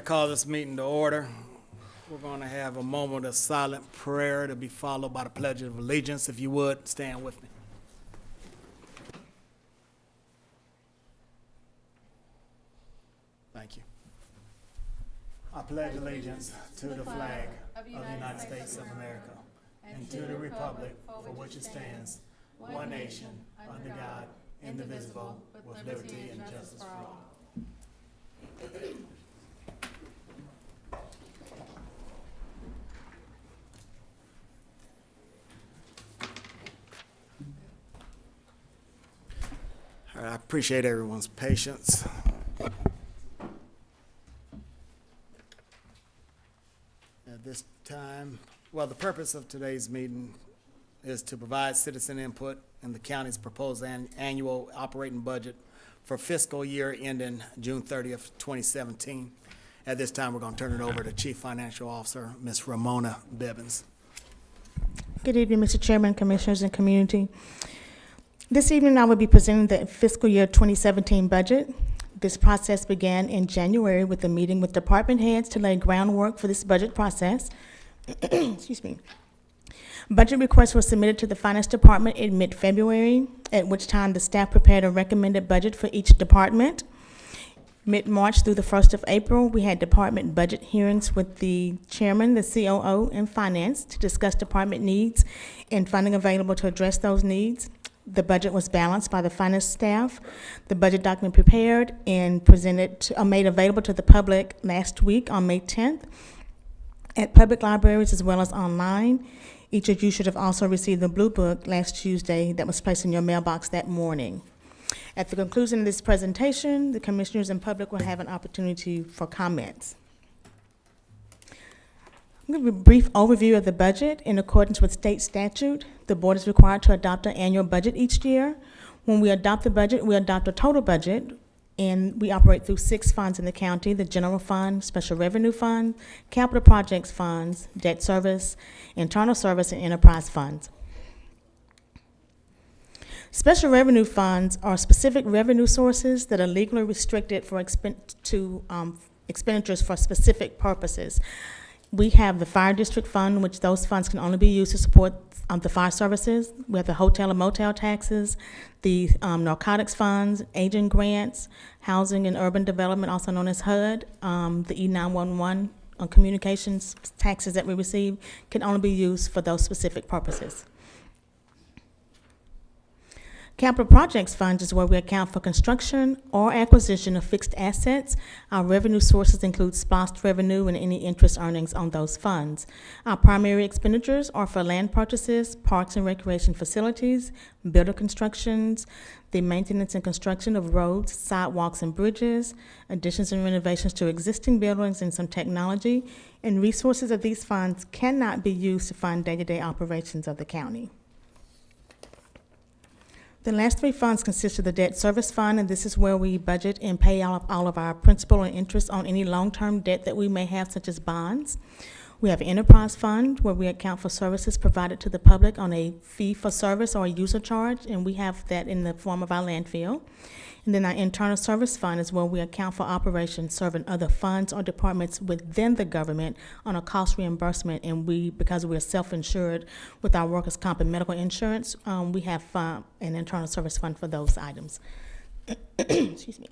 call this meeting to order. We're going to have a moment of silent prayer to be followed by the Pledge of Allegiance. If you would, stand with me. Thank you. I pledge allegiance to the flag of the United States of America and to the republic for which it stands, one nation, under God, indivisible, with liberty and justice for all. All right, I appreciate everyone's patience. At this time, well, the purpose of today's meeting is to provide citizen input in the county's proposed annual operating budget for fiscal year ending June 30th, 2017. At this time, we're going to turn it over to Chief Financial Officer, Ms. Ramona Bibbins. Good evening, Mr. Chairman, Commissioners, and community. This evening, I will be presenting the fiscal year 2017 budget. This process began in January with a meeting with department heads to lay groundwork for this budget process. Excuse me. Budget requests were submitted to the Finance Department in mid-February, at which time the staff prepared a recommended budget for each department. Mid-March through the 1st of April, we had department budget hearings with the chairman, the COO, and finance to discuss department needs and funding available to address those needs. The budget was balanced by the finance staff. The budget document prepared and presented, made available to the public last week on May 10th at public libraries as well as online. Each of you should have also received the Blue Book last Tuesday that was placed in your mailbox that morning. At the conclusion of this presentation, the commissioners and public will have an opportunity for comments. I'm going to give a brief overview of the budget. In accordance with state statute, the board is required to adopt an annual budget each year. When we adopt the budget, we adopt a total budget, and we operate through 6 funds in the county: the general fund, special revenue fund, capital projects funds, debt service, internal service, and enterprise funds. Special revenue funds are specific revenue sources that are legally restricted for expenditures for specific purposes. We have the fire district fund, which those funds can only be used to support the fire services. We have the hotel and motel taxes, the narcotics funds, aging grants, housing and urban development, also known as HUD, the E911 communications taxes that we receive can only be used for those specific purposes. Capital projects funds is where we account for construction or acquisition of fixed assets. Our revenue sources include SPLOST revenue and any interest earnings on those funds. Our primary expenditures are for land purchases, parks and recreation facilities, builder constructions, the maintenance and construction of roads, sidewalks, and bridges, additions and renovations to existing buildings and some technology, and resources of these funds cannot be used to fund day-to-day operations of the county. The last 3 funds consist of the debt service fund, and this is where we budget and pay all of our principal and interest on any long-term debt that we may have, such as bonds. We have an enterprise fund where we account for services provided to the public on a fee for service or a user charge, and we have that in the form of our landfill. And then our internal service fund is where we account for operations serving other funds or departments within the government on a cost reimbursement. And because we're self-insured with our workers' comp and medical insurance, we have an internal service fund for those items. Excuse me.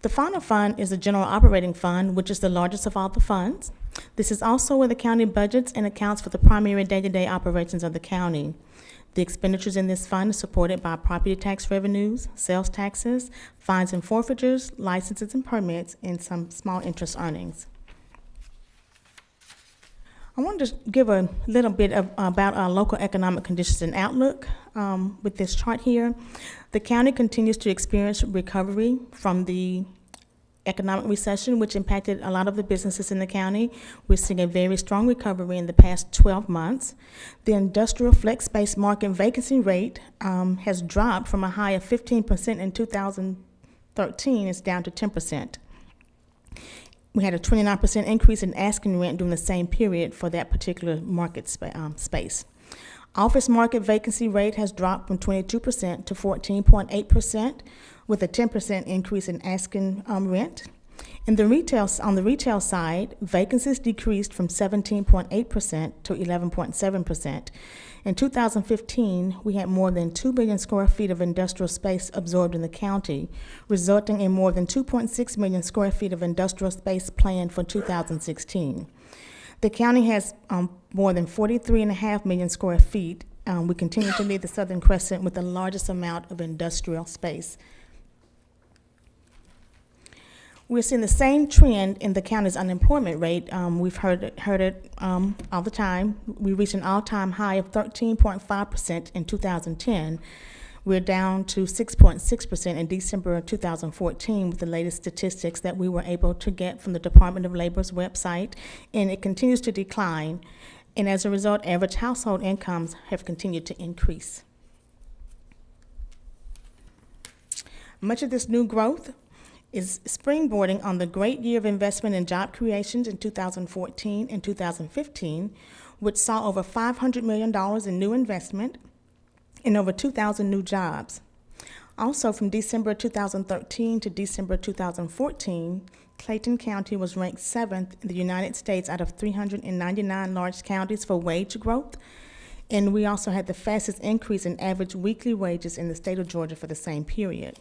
The final fund is the general operating fund, which is the largest of all the funds. This is also where the county budgets and accounts for the primary day-to-day operations of the county. The expenditures in this fund are supported by property tax revenues, sales taxes, fines and forfeitures, licenses and permits, and some small interest earnings. I wanted to give a little bit about our local economic conditions and outlook with this chart here. The county continues to experience recovery from the economic recession, which impacted a lot of the businesses in the county. We're seeing a very strong recovery in the past 12 months. The industrial flex-based market vacancy rate has dropped from a high of 15% in 2013. It's down to 10%. We had a 29% increase in asking rent during the same period for that particular market space. Office market vacancy rate has dropped from 22% to 14.8%, with a 10% increase in asking rent. On the retail side, vacancies decreased from 17.8% to 11.7%. In 2015, we had more than 2 billion square feet of industrial space absorbed in the county, resulting in more than 2.6 million square feet of industrial space planned for 2016. The county has more than 43.5 million square feet. We continue to lead the Southern Crescent with the largest amount of industrial space. We're seeing the same trend in the county's unemployment rate. We've heard it all the time. We reached an all-time high of 13.5% in 2010. We're down to 6.6% in December of 2014 with the latest statistics that we were able to get from the Department of Labor's website, and it continues to decline. And as a result, average household incomes have continued to increase. Much of this new growth is springboarding on the great year of investment in job creations in 2014 and 2015, which saw over $500 million in new investment and over 2,000 new jobs. Also, from December 2013 to December 2014, Clayton County was ranked 7th in the United States out of 399 large counties for wage growth, and we also had the fastest increase in average weekly wages in the state of Georgia for the same period.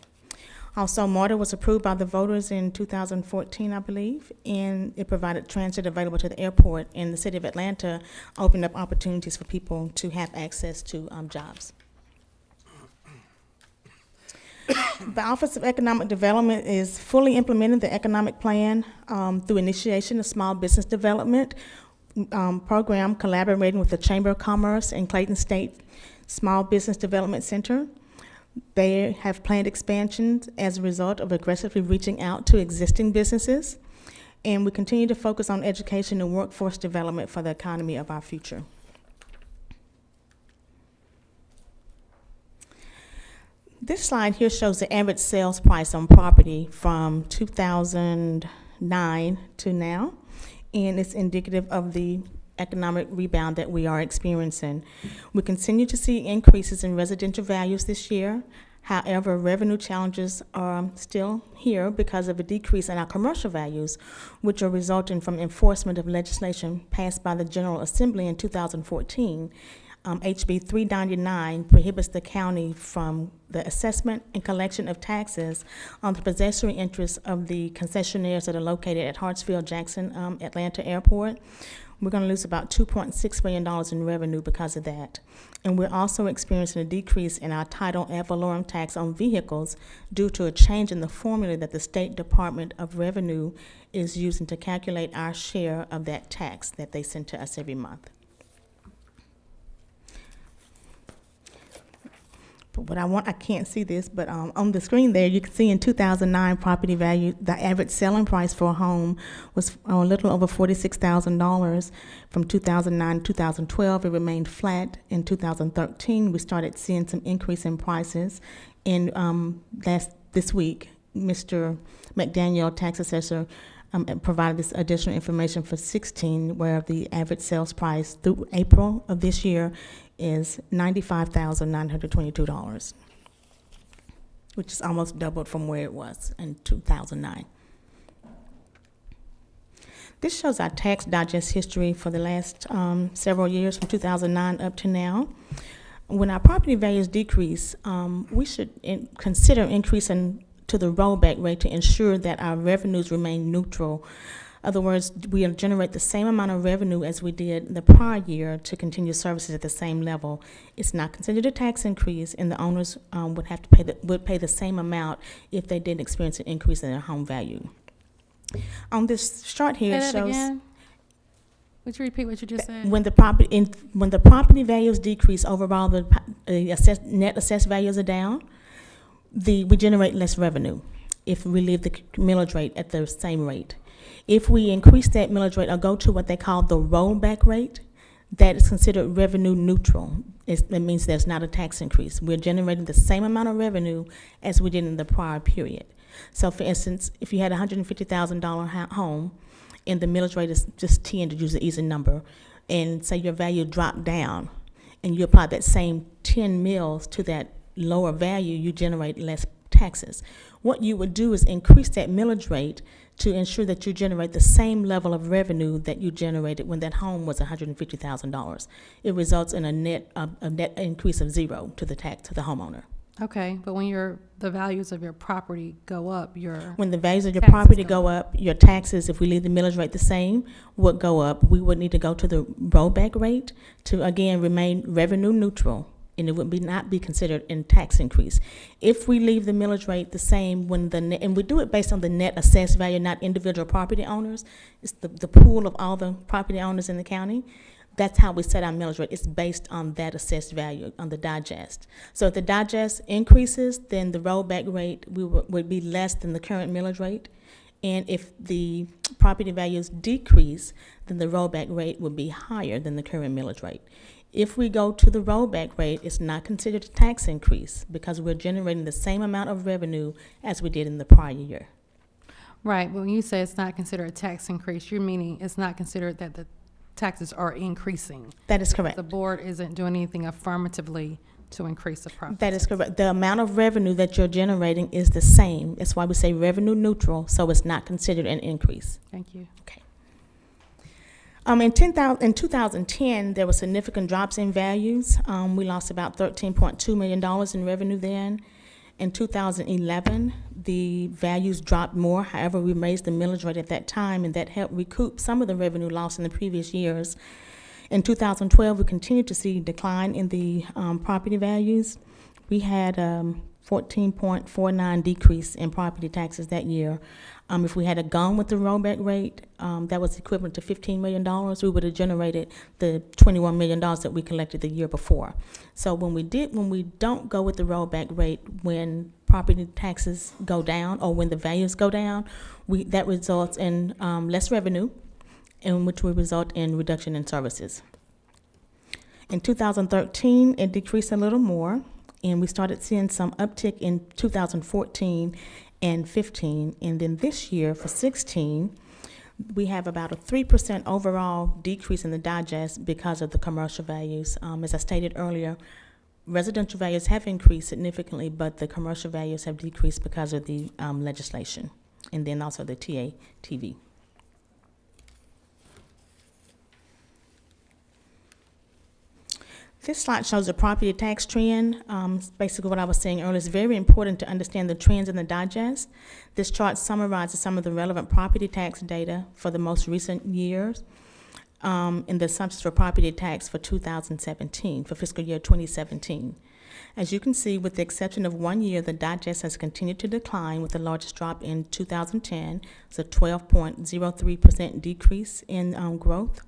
Also, MARTA was approved by the voters in 2014, I believe, and it provided transit available to the airport, and the city of Atlanta opened up opportunities for people to have access to jobs. The Office of Economic Development is fully implementing the economic plan through initiation of small business development program, collaborating with the Chamber of Commerce and Clayton State Small Business Development Center. They have planned expansions as a result of aggressively reaching out to existing businesses, and we continue to focus on education and workforce development for the economy of our future. This slide here shows the average sales price on property from 2009 to now, and it's indicative of the economic rebound that we are experiencing. We continue to see increases in residential values this year. However, revenue challenges are still here because of a decrease in our commercial values, which are resulting from enforcement of legislation passed by the General Assembly in 2014. HB 399 prohibits the county from the assessment and collection of taxes on the possessory interests of the concessionaires that are located at Hartsfield-Jackson Atlanta Airport. We're going to lose about $2.6 million in revenue because of that. And we're also experiencing a decrease in our title ad valorem tax on vehicles due to a change in the formula that the State Department of Revenue is using to calculate our share of that tax that they send to us every month. But I can't see this, but on the screen there, you can see in 2009 property value, the average selling price for a home was a little over $46,000. From 2009 to 2012, it remained flat. In 2013, we started seeing some increase in prices. And this week, Mr. McDaniel, tax assessor, provided this additional information for 2016, where the average sales price through April of this year is $95,922, which is almost doubled from where it was in 2009. This shows our tax digest history for the last several years, from 2009 up to now. When our property values decrease, we should consider increasing to the rollback rate to ensure that our revenues remain neutral. In other words, we generate the same amount of revenue as we did the prior year to continue services at the same level. It's not considered a tax increase, and the owners would pay the same amount if they didn't experience an increase in their home value. On this chart here, it shows. Again? Would you repeat what you just said? When the property values decrease, overall the net assessed values are down. We generate less revenue if we leave the millage rate at the same rate. If we increase that millage rate or go to what they call the rollback rate, that is considered revenue neutral. That means there's not a tax increase. We're generating the same amount of revenue as we did in the prior period. So, for instance, if you had a $150,000 home and the millage rate is just 10, to use an easy number, and say your value dropped down, and you apply that same 10 mills to that lower value, you generate less taxes. What you would do is increase that millage rate to ensure that you generate the same level of revenue that you generated when that home was $150,000. It results in a net increase of zero to the homeowner. Okay, but when the values of your property go up, When the values of your taxes property go go up, your taxes, if we leave the millage rate the same, would go up. We would need to go to the rollback rate to, again, remain revenue neutral, and it would not be considered in tax increase. If we leave the millage rate the same, and we do it based on the net assessed value, not individual property owners, it's the pool of all the property owners in the county. That's how we set our millage rate. It's based on that assessed value, on the digest. So if the digest increases, then the rollback rate would be less than the current millage rate. And if the property values decrease, then the rollback rate would be higher than the current millage rate. If we go to the rollback rate, it's not considered a tax increase because we're generating the same amount of revenue as we did in the prior year. Right, but when you say it's not considered a tax increase, you're meaning it's not considered that the taxes are increasing. That is correct. The board isn't doing anything affirmatively to increase the property. That is correct. The amount of revenue that you're generating is the same. That's why we say revenue neutral, so it's not considered an increase. Thank you. Okay. In 2010, there were significant drops in values. We lost about $13.2 million in revenue then. In 2011, the values dropped more. However, we raised the millage rate at that time, and that helped recoup some of the revenue lost in the previous years. In 2012, we continued to see decline in the property values. We had 14.49 decrease in property taxes that year. If we had gone with the rollback rate, that was equivalent to $15 million. We would have generated the $21 million that we collected the year before. So when we don't go with the rollback rate, when property taxes go down or when the values go down, that results in less revenue, and which will result in reduction in services. In 2013, it decreased a little more, and we started seeing some uptick in 2014 and 15, and then this year for 16, we have about a 3% overall decrease in the digest because of the commercial values. As I stated earlier, residential values have increased significantly, but the commercial values have decreased because of the legislation, and then also the TATV. This slide shows the property tax trend. Basically what I was saying earlier, it's very important to understand the trends in the digest. This chart summarizes some of the relevant property tax data for the most recent years in the assumptions for property tax for 2017, for fiscal year 2017. As you can see, with the exception of 1 year, the digest has continued to decline, with the largest drop in 2010. It's a 12.03% decrease in growth.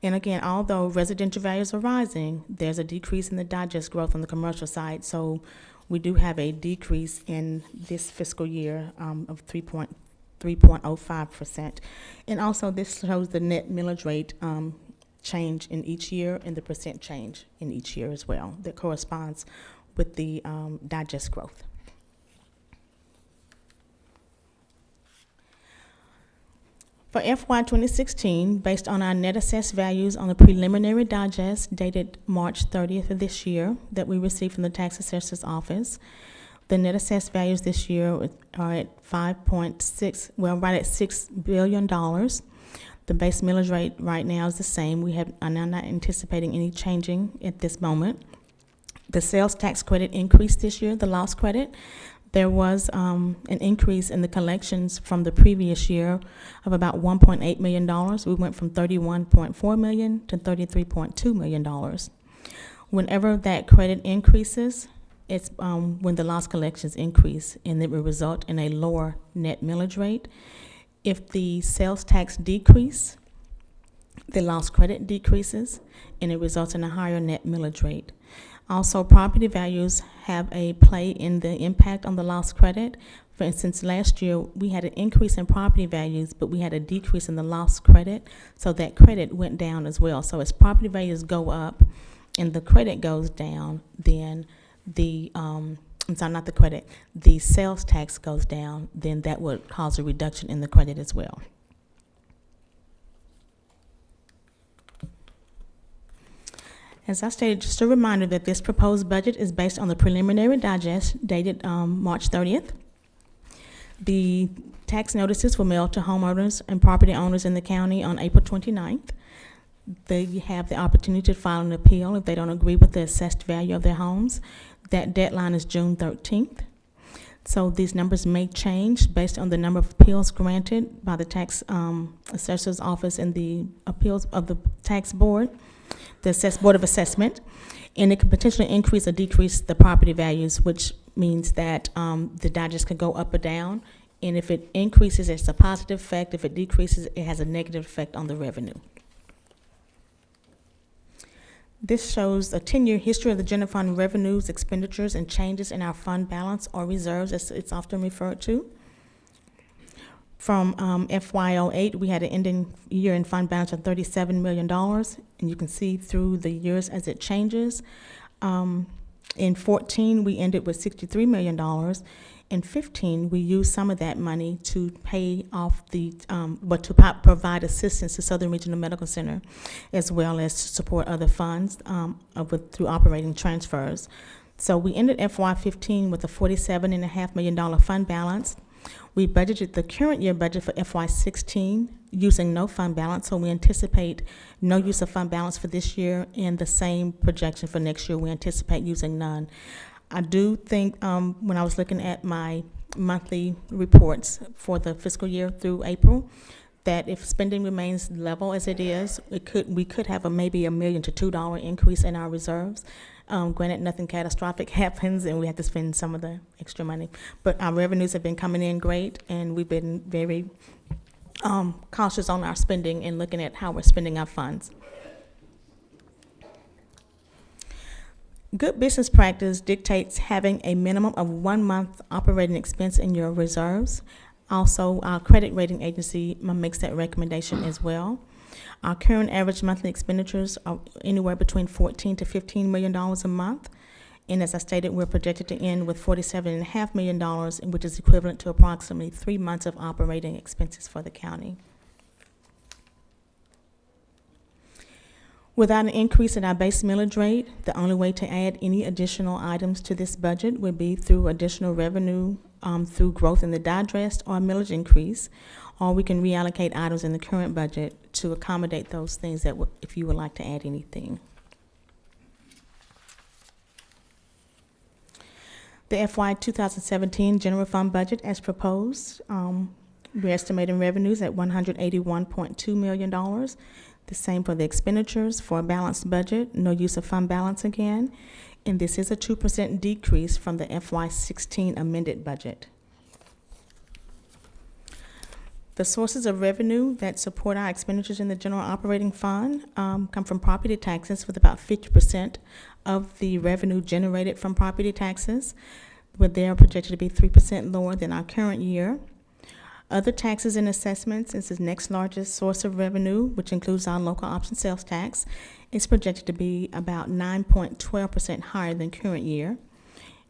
And again, although residential values are rising, there's a decrease in the digest growth on the commercial side. So we do have a decrease in this fiscal year of 3.05%. And also this shows the net millage rate change in each year and the percent change in each year as well that corresponds with the digest growth. For FY 2016, based on our net assessed values on the preliminary digest dated March 30th of this year that we received from the Tax Assessor's Office, the net assessed values this year are at right at $6 billion. The base millage rate right now is the same. We are now not anticipating any changing at this moment. The sales tax credit increased this year, the loss credit. There was an increase in the collections from the previous year of about $1.8 million. We went from $31.4 million to $33.2 million. Whenever that credit increases, it's when the loss collections increase, and it will result in a lower net millage rate. If the sales tax decrease, the loss credit decreases, and it results in a higher net millage rate. Also, property values have a play in the impact on the loss credit. For instance, last year we had an increase in property values, but we had a decrease in the loss credit, so that credit went down as well. So as property values go up and the credit goes down, then the the sales tax goes down, then that would cause a reduction in the credit as well. As I stated, just a reminder that this proposed budget is based on the preliminary digest dated March 30th. The tax notices were mailed to homeowners and property owners in the county on April 29th. They have the opportunity to file an appeal if they don't agree with the assessed value of their homes. That deadline is June 13th. So these numbers may change based on the number of appeals granted by the tax assessor's office and the appeals of the tax board, the Board of Assessment, and it can potentially increase or decrease the property values, which means that the digest could go up or down. And if it increases, it's a positive effect. If it decreases, it has a negative effect on the revenue. This shows a 10-year history of the general fund revenues, expenditures, and changes in our fund balance or reserves, as it's often referred to. From FY08, we had an ending year in fund balance of $37 million, and you can see through the years as it changes. In 14, we ended with $63 million. In 15, we used some of that money to pay off provide assistance to Southern Regional Medical Center, as well as to support other funds through operating transfers. So we ended FY15 with a $47.5 million fund balance. We budgeted the current year budget for FY16 using no fund balance, so we anticipate no use of fund balance for this year, and the same projection for next year, we anticipate using none. I do think when I was looking at my monthly reports for the fiscal year through April, that if spending remains level as it is, we could have maybe $1 million to $2 increase in our reserves. Granted, nothing catastrophic happens and we have to spend some of the extra money. But our revenues have been coming in great, and we've been very cautious on our spending and looking at how we're spending our funds. Good business practice dictates having a minimum of 1 month operating expense in your reserves. Also, our credit rating agency makes that recommendation as well. Our current average monthly expenditures are anywhere between $14 to $15 million a month. And as I stated, we're projected to end with $47.5 million, which is equivalent to approximately 3 months of operating expenses for the county. Without an increase in our base millage rate, the only way to add any additional items to this budget would be through additional revenue through growth in the digest or millage increase, or we can reallocate items in the current budget to accommodate those things that if you would like to add anything. The FY 2017 general fund budget as proposed, we're estimating revenues at $181.2 million. The same for the expenditures. For a balanced budget, no use of fund balance again, and this is a 2% decrease from the FY16 amended budget. The sources of revenue that support our expenditures in the general operating fund come from property taxes, with about 50% of the revenue generated from property taxes, but they are projected to be 3% lower than our current year. Other taxes and assessments is the next largest source of revenue, which includes our local option sales tax. It's projected to be about 9.12% higher than current year.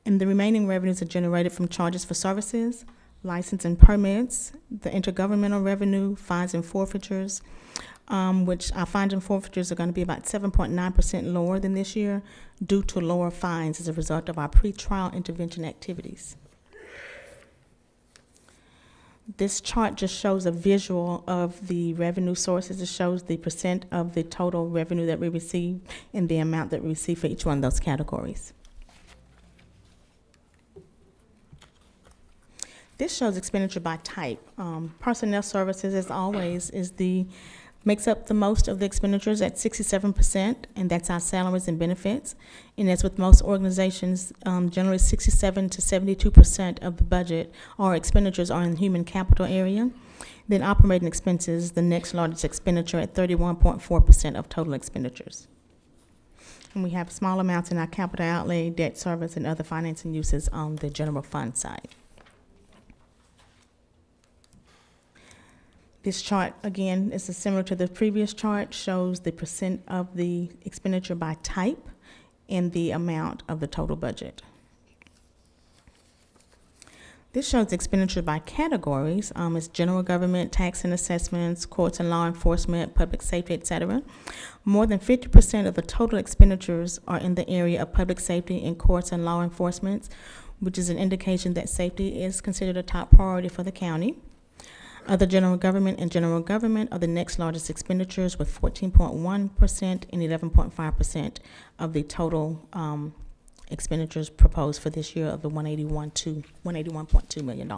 And the remaining revenues are generated from charges for services, license and permits, the intergovernmental revenue, fines and forfeitures, which our fines and forfeitures are going to be about 7.9% lower than this year due to lower fines as a result of our pretrial intervention activities. This chart just shows a visual of the revenue sources. It shows the percent of the total revenue that we receive and the amount that we receive for each one of those categories. This shows expenditure by type. Personnel services, as always, makes up the most of the expenditures at 67%, and that's our salaries and benefits. And as with most organizations, generally 67 to 72% of the budget or expenditures are in the human capital area. Then operating expenses, the next largest expenditure at 31.4% of total expenditures. And we have small amounts in our capital outlay, debt service, and other financing uses on the general fund side. This chart, again, is similar to the previous chart, shows the percent of the expenditure by type and the amount of the total budget. This shows expenditure by categories. It's general government, tax and assessments, courts and law enforcement, public safety, etc. More than 50% of the total expenditures are in the area of public safety in courts and law enforcement, which is an indication that safety is considered a top priority for the county. Other general government and general government are the next largest expenditures with 14.1% and 11.5% of the total expenditures proposed for this year of the $181.2 million.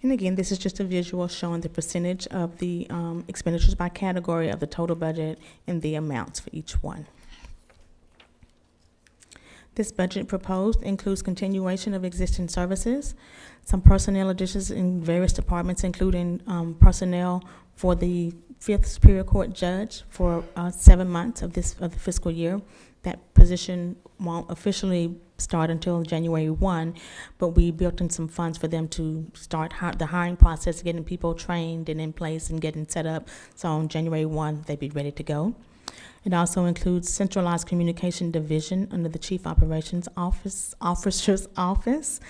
And again, this is just a visual showing the percentage of the expenditures by category of the total budget and the amounts for each one. This budget proposed includes continuation of existing services, some personnel additions in various departments, including personnel for the 5th Superior Court judge for 7 months of the fiscal year. That position won't officially start until January 1, but we built in some funds for them to start the hiring process, getting people trained and in place and getting set up. So on January 1, they'd be ready to go. It also includes centralized communication division under the Chief Operations Officer's Office,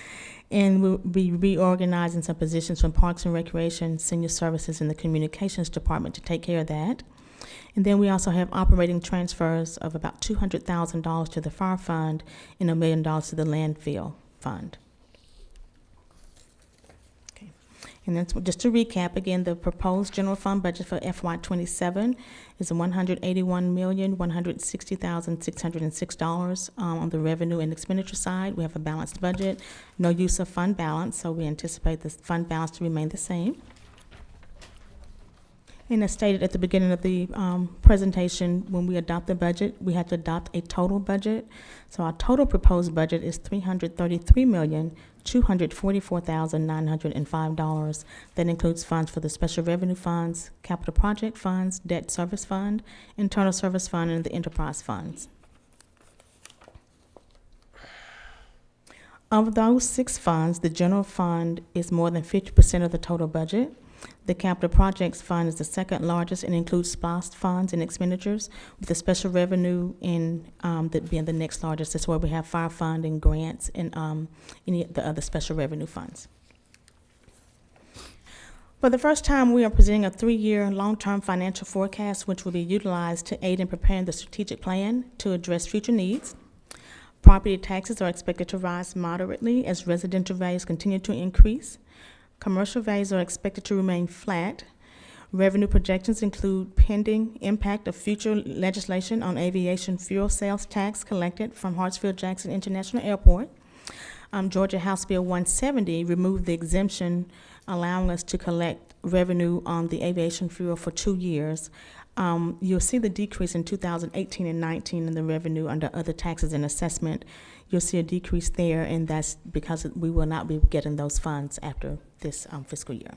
and we'll be reorganizing some positions from Parks and Recreation, Senior Services, and the Communications Department to take care of that. And then we also have operating transfers of about $200,000 to the fire fund and $1 million to the landfill fund. Okay. And that's just to recap again, the proposed general fund budget for FY27 is $181,160,606 on the revenue and expenditure side. We have a balanced budget, no use of fund balance, so we anticipate the fund balance to remain the same. And as stated at the beginning of the presentation, when we adopt the budget, we have to adopt a total budget. So our total proposed budget is $333,244,905. That includes funds for the special revenue funds, capital project funds, debt service fund, internal service fund, and the enterprise funds. Of those 6 funds, the general fund is more than 50% of the total budget. The capital projects fund is the second largest and includes SPOS funds and expenditures, with the special revenue in that being the next largest. That's where we have fire fund and grants and any of the other special revenue funds. For the first time, we are presenting a 3-year long-term financial forecast, which will be utilized to aid in preparing the strategic plan to address future needs. Property taxes are expected to rise moderately as residential values continue to increase. Commercial values are expected to remain flat. Revenue projections include pending impact of future legislation on aviation fuel sales tax collected from Hartsfield-Jackson International Airport. Georgia House Bill 170 removed the exemption allowing us to collect revenue on the aviation fuel for 2 years. You'll see the decrease in 2018 and 19 in the revenue under other taxes and assessment. You'll see a decrease there, and that's because we will not be getting those funds after this fiscal year.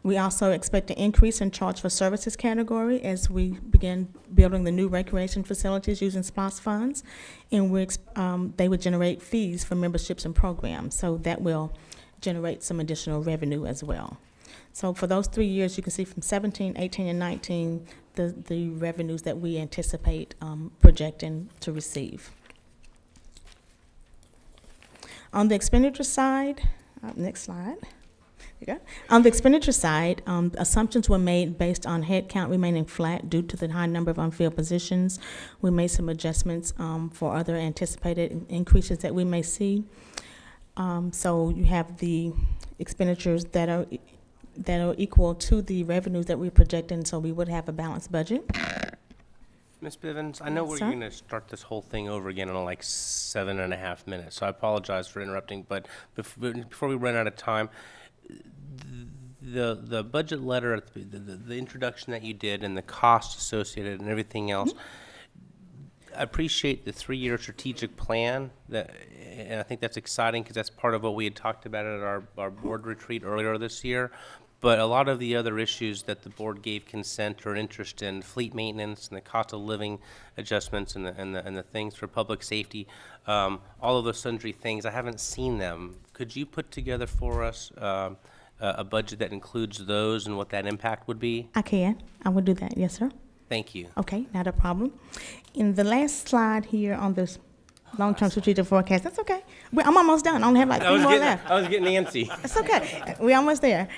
We also expect an increase in charge for services category as we begin building the new recreation facilities using SPOS funds, and they would generate fees for memberships and programs, so that will generate some additional revenue as well. So for those 3 years, you can see from 17, 18, and 19, the revenues that we anticipate projecting to receive. On the expenditure side, next slide. There you go. On the expenditure side, assumptions were made based on headcount remaining flat due to the high number of unfilled positions. We made some adjustments for other anticipated increases that we may see. So you have the expenditures that are equal to the revenues that we're projecting, so we would have a balanced budget. Ms. Bivens, I know we're going to start this whole thing over again in like 7.5 minutes, so I apologize for interrupting, but before we run out of time, the budget letter, the introduction that you did and the cost associated and everything else, I appreciate the 3-year strategic plan, and I think that's exciting because that's part of what we had talked about at our board retreat earlier this year. But a lot of the other issues that the board gave consent or interest in, fleet maintenance and the cost of living adjustments and the things for public safety, all of those sundry things, I haven't seen them. Could you put together for us a budget that includes those and what that impact would be? I can. I will do that. Yes, sir. Thank you. Okay, not a problem. In the last slide here on this Long-term strategic forecast, that's okay. I'm almost done, I only have like 3 more left. I was getting antsy. It's okay. We're almost there.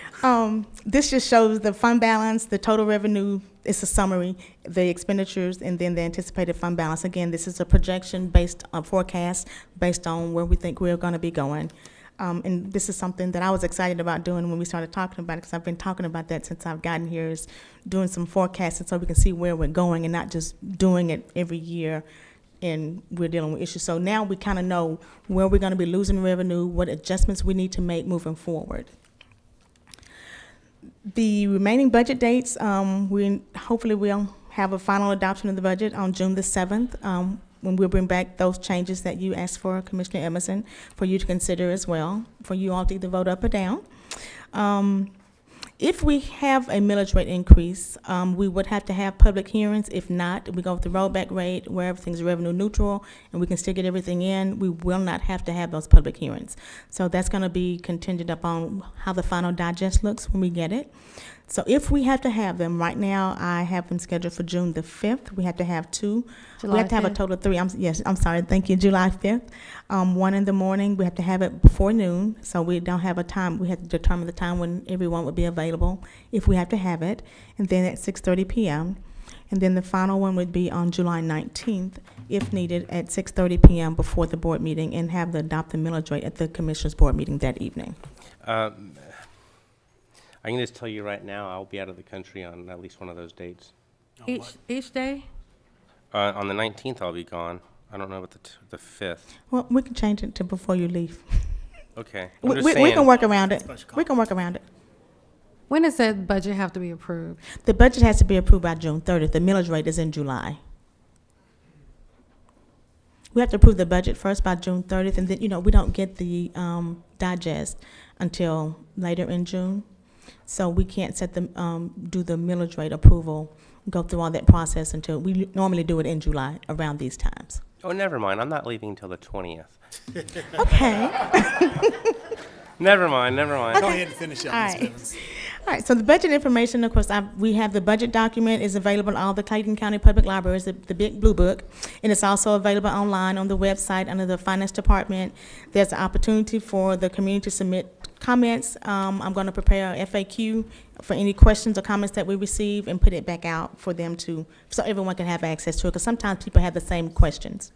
This just shows the fund balance, the total revenue. It's a summary, the expenditures, and then the anticipated fund balance. Again, this is a projection based on forecast, based on where we think we're going to be going. And this is something that I was excited about doing when we started talking about it, because I've been talking about that since I've gotten here, is doing some forecasting so we can see where we're going and not just doing it every year and we're dealing with issues. So now we kind of know where we're going to be losing revenue, what adjustments we need to make moving forward. The remaining budget dates, hopefully we'll have a final adoption of the budget on June the 7th, when we'll bring back those changes that you asked for, Commissioner Emerson, for you to consider as well, for you all to either vote up or down. If we have a millage rate increase, we would have to have public hearings. If not, we go with the rollback rate where everything's revenue neutral and we can still get everything in. We will not have to have those public hearings. So that's going to be contingent upon how the final digest looks when we get it. So if we have to have them, right now I have them scheduled for June the 5th. We have to have 2. We have to have a 5th. total of 3. I'm sorry, thank you, July 5th. 1 in the morning, we have to have it before noon, so we don't have a time. We have to determine the time when everyone would be available if we have to have it, and then at 6:30 p.m. And then the final one would be on July 19th, if needed, at 6:30 p.m. before the board meeting, and have the adopted millage rate at the Commissioners Board meeting that evening. I can just tell you right now, I'll be out of the country on at least one of those dates. Each day? On the 19th, I'll be gone. I don't know about the 5th. Well, we can change it to before you leave. Okay. I'm We just we saying. can work around it. Special call. We can work around it. When does that budget have to be approved? The budget has to be approved by June 30th. The millage rate is in July. We have to approve the budget first by June 30th, and then, we don't get the digest until later in June. So we can't set the, do the millage rate approval, go through all that process until, we normally do it in July around these times. Oh, never mind. I'm not leaving until the 20th. Okay. Never mind. Never mind. Go ahead and finish up, All Ms. right. Evans. All right, so the budget information, of course, we have the budget document is available in all the Clayton County Public Libraries, the big blue book, and it's also available online on the website under the Finance Department. There's an opportunity for the community to submit comments. I'm going to prepare a FAQ for any questions or comments that we receive and put it back out for them so everyone can have access to it, because sometimes people have the same questions.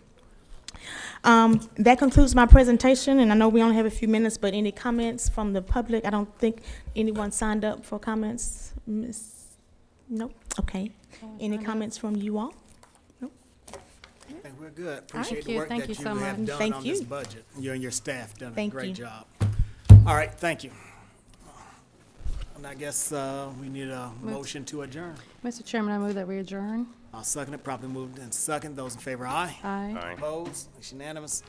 That concludes my presentation, and I know we only have a few minutes, but any comments from the public? I don't think anyone signed up for comments. Nope. Okay. Any comments from you all? I think we're good. Appreciate the you. work Thank that you you so have much. done Thank on this you. budget. You and your staff done a Thank great you. job. All right, thank you. And I guess we need a motion to adjourn. Mr. Chairman, I move that we adjourn. I'll second it. Properly moved and second. Those in favor, aye. Aye. Aye. Opposed? It's unanimous.